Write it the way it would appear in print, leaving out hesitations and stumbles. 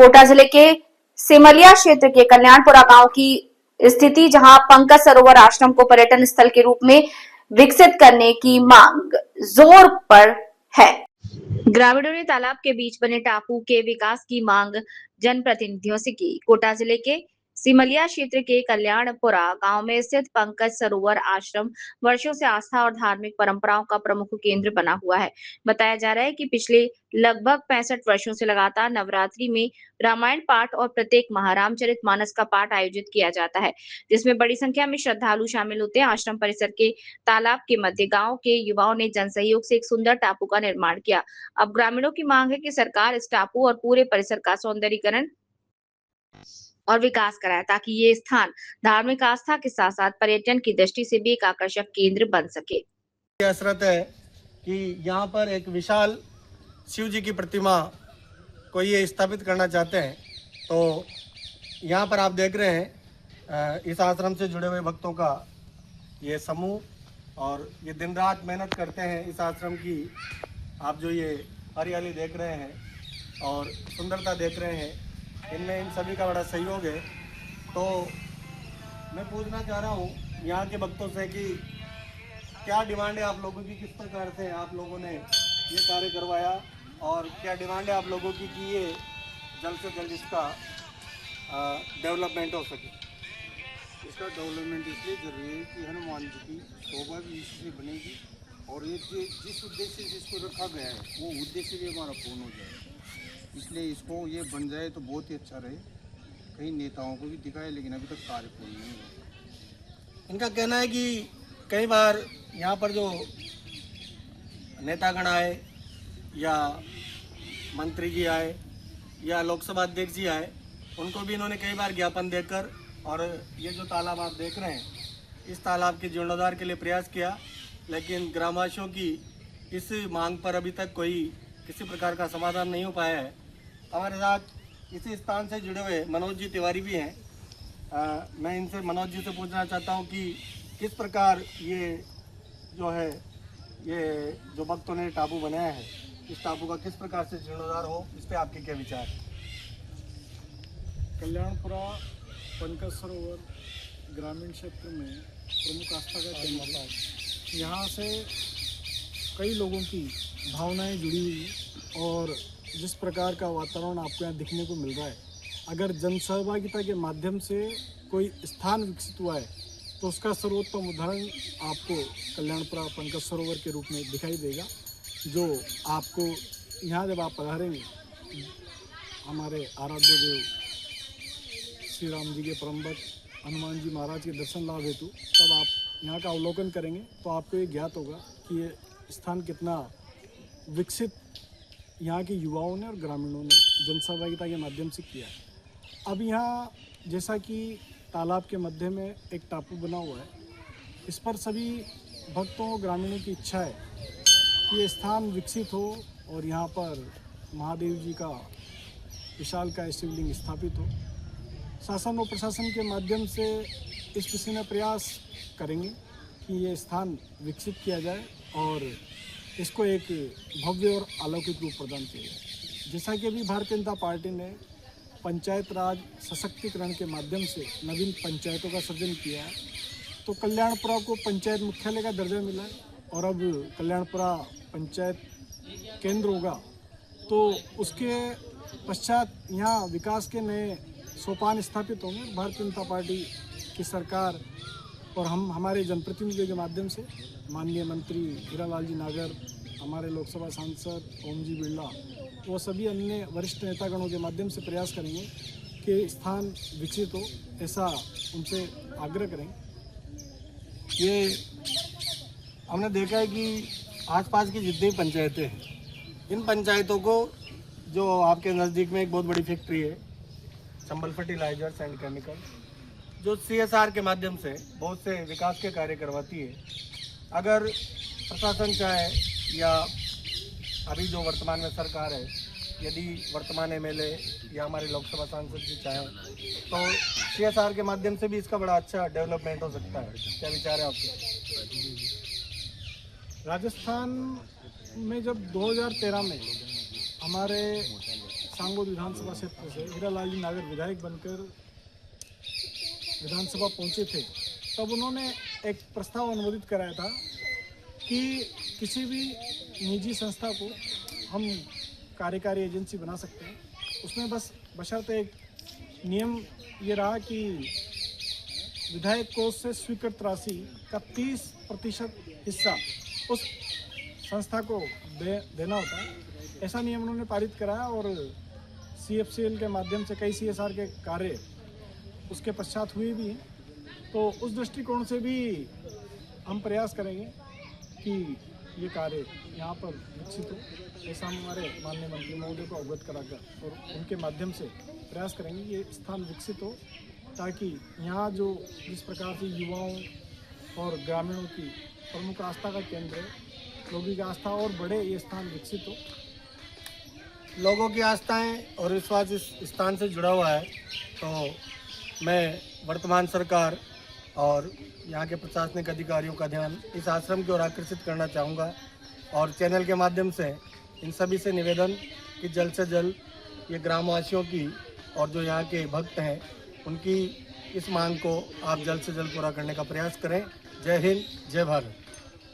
कोटा जिले के सिमलिया क्षेत्र के कल्याणपुरा गांव की स्थिति, जहां पंकज सरोवर आश्रम को पर्यटन स्थल के रूप में विकसित करने की मांग जोर पर है। ग्रामीणों ने तालाब के बीच बने टापू के विकास की मांग जनप्रतिनिधियों से की। कोटा जिले के सिमलिया क्षेत्र के कल्याणपुरा गांव में स्थित पंकज सरोवर आश्रम वर्षों से आस्था और धार्मिक परंपराओं का प्रमुख केंद्र बना हुआ है। बताया जा रहा है कि पिछले लगभग 65 वर्षों से लगातार नवरात्रि में रामायण पाठ और प्रत्येक माह रामचरितमानस का पाठ आयोजित किया जाता है, जिसमें बड़ी संख्या में श्रद्धालु शामिल होते हैं। आश्रम परिसर के तालाब के मध्य गांव के युवाओं ने जन सहयोग से एक सुंदर टापू का निर्माण किया। अब ग्रामीणों की मांग है कि सरकार इस टापू और पूरे परिसर का सौंदर्यीकरण और विकास कराए, ताकि ये स्थान धार्मिक आस्था के साथ साथ पर्यटन की दृष्टि से भी एक आकर्षक केंद्र बन सके। हसरत है कि यहाँ पर एक विशाल शिव जी की प्रतिमा को ये स्थापित करना चाहते हैं। तो यहाँ पर आप देख रहे हैं इस आश्रम से जुड़े हुए भक्तों का ये समूह, और ये दिन रात मेहनत करते हैं इस आश्रम की। आप जो ये हरियाली देख रहे हैं और सुंदरता देख रहे हैं, इनमें इन सभी का बड़ा सहयोग है। तो मैं पूछना चाह रहा हूँ यहाँ के भक्तों से कि क्या डिमांड है आप लोगों की, किस प्रकार से आप लोगों ने ये कार्य करवाया, और क्या डिमांड है आप लोगों की कि ये जल्द से जल्द इसका डेवलपमेंट हो सके। इसका डेवलपमेंट इसलिए जरूरी है कि हनुमान जी की शोभा भी इससे बनेगी, और ये जिस उद्देश्य से इसको रखा गया है वो उद्देश्य भी हमारा पूर्ण हो जाए। इसलिए इसको ये बन जाए तो बहुत ही अच्छा रहे। कई नेताओं को भी दिखाए, लेकिन अभी तक कार्य पूर्ण नहीं हुआ। इनका कहना है कि कई बार यहाँ पर जो नेतागण आए या मंत्री जी आए या लोकसभा अध्यक्ष जी आए, उनको भी इन्होंने कई बार ज्ञापन देकर, और ये जो तालाब आप देख रहे हैं, इस तालाब के जीर्णोद्धार के लिए प्रयास किया, लेकिन ग्रामवासियों की इस मांग पर अभी तक कोई किसी प्रकार का समाधान नहीं हो पाया है। हमारे साथ इसी स्थान से जुड़े हुए मनोज जी तिवारी भी हैं। मैं इनसे, मनोज जी से पूछना चाहता हूँ कि किस प्रकार ये जो है, ये जो भक्तों ने टापू बनाया है, इस टापू का किस प्रकार से जीर्णोद्धार हो, इस पर आपके क्या विचार है। कल्याणपुरा पंकज सरोवर ग्रामीण क्षेत्र में प्रमुख आस्था का केंद्र है। यहाँ से कई लोगों की भावनाएं जुड़ी हुई, और जिस प्रकार का वातावरण आपको यहाँ दिखने को मिल रहा है, अगर जन सहभागिता के माध्यम से कोई स्थान विकसित हुआ है तो उसका सर्वोत्तम उदाहरण आपको कल्याणपुरा पंकज सरोवर के रूप में दिखाई देगा, जो आपको यहाँ जब आप पधारेंगे, हमारे आराध्य देव श्री राम जी के परम भक्त हनुमान जी महाराज के दर्शन लाभ हेतु तब आप यहाँ का अवलोकन करेंगे तो आपको ये ज्ञात होगा कि ये स्थान कितना विकसित यहाँ के युवाओं ने और ग्रामीणों ने जन सहभागिता के माध्यम से किया है। अब यहाँ जैसा कि तालाब के मध्य में एक टापू बना हुआ है, इस पर सभी भक्तों और ग्रामीणों की इच्छा है कि ये स्थान विकसित हो और यहाँ पर महादेव जी का विशालकाय शिवलिंग स्थापित हो। शासन और प्रशासन के माध्यम से इस विषय में प्रयास करेंगे कि ये स्थान विकसित किया जाए और इसको एक भव्य और अलौकिक रूप प्रदान किया जाए। जैसा कि अभी भारतीय जनता पार्टी ने पंचायत राज सशक्तिकरण के माध्यम से नवीन पंचायतों का सृजन किया है, तो कल्याणपुरा को पंचायत मुख्यालय का दर्जा मिला है, और अब कल्याणपुरा पंचायत केंद्र होगा। तो उसके पश्चात यहाँ विकास के नए सोपान स्थापित होंगे। भारतीय जनता पार्टी की सरकार और हम हमारे जनप्रतिनिधियों के माध्यम से माननीय मंत्री हीरालाल जी नागर, हमारे लोकसभा सांसद ओम जी बिरला, वो सभी अन्य वरिष्ठ नेतागणों के माध्यम से प्रयास करेंगे कि स्थान विकसित हो, ऐसा उनसे आग्रह करेंगे। ये हमने देखा है कि आसपास की जितनी पंचायतें हैं, इन पंचायतों को, जो आपके नज़दीक में एक बहुत बड़ी फैक्ट्री है चंबल फर्टिलाइजर्स एंड केमिकल, जो CSR के माध्यम से बहुत से विकास के कार्य करवाती है, अगर प्रशासन चाहे या अभी जो वर्तमान में सरकार है, यदि वर्तमान MLA या हमारे लोकसभा सांसद जी चाहें तो CSR के माध्यम से भी इसका बड़ा अच्छा डेवलपमेंट हो सकता है। क्या विचार है आपके। राजस्थान में जब 2013 में हमारे सांगोद विधानसभा क्षेत्र से हीरालाल जी नागर विधायक बनकर विधानसभा पहुंचे थे, तब उन्होंने एक प्रस्ताव अनुमोदित कराया था कि किसी भी निजी संस्था को हम कार्यकारी एजेंसी बना सकते हैं। उसमें बस बशर्ते एक नियम ये रहा कि विधायक कोष से स्वीकृत राशि का 30% हिस्सा उस संस्था को देना होता है। ऐसा नियम उन्होंने पारित कराया और CFCL के माध्यम से कई CSR के कार्य उसके पश्चात हुए भी हैं। तो उस दृष्टिकोण से भी हम प्रयास करेंगे कि ये कार्य यहाँ पर विकसित हो। ऐसा हमारे माननीय मंत्री महोदय को अवगत कराकर और उनके माध्यम से प्रयास करेंगे ये स्थान विकसित हो, ताकि यहाँ जो जिस प्रकार से युवाओं और ग्रामीणों की प्रमुख आस्था का केंद्र है, लोगों की आस्था और बढ़े, ये स्थान विकसित हो। लोगों की आस्थाएं और विश्वास इस स्थान से जुड़ा हुआ है। तो मैं वर्तमान सरकार और यहाँ के प्रशासनिक अधिकारियों का ध्यान इस आश्रम की ओर आकर्षित करना चाहूँगा और चैनल के माध्यम से इन सभी से निवेदन कि जल्द से जल्द ये ग्रामवासियों की और जो यहाँ के भक्त हैं उनकी इस मांग को आप जल्द से जल्द पूरा करने का प्रयास करें। जय हिंद, जय भारत।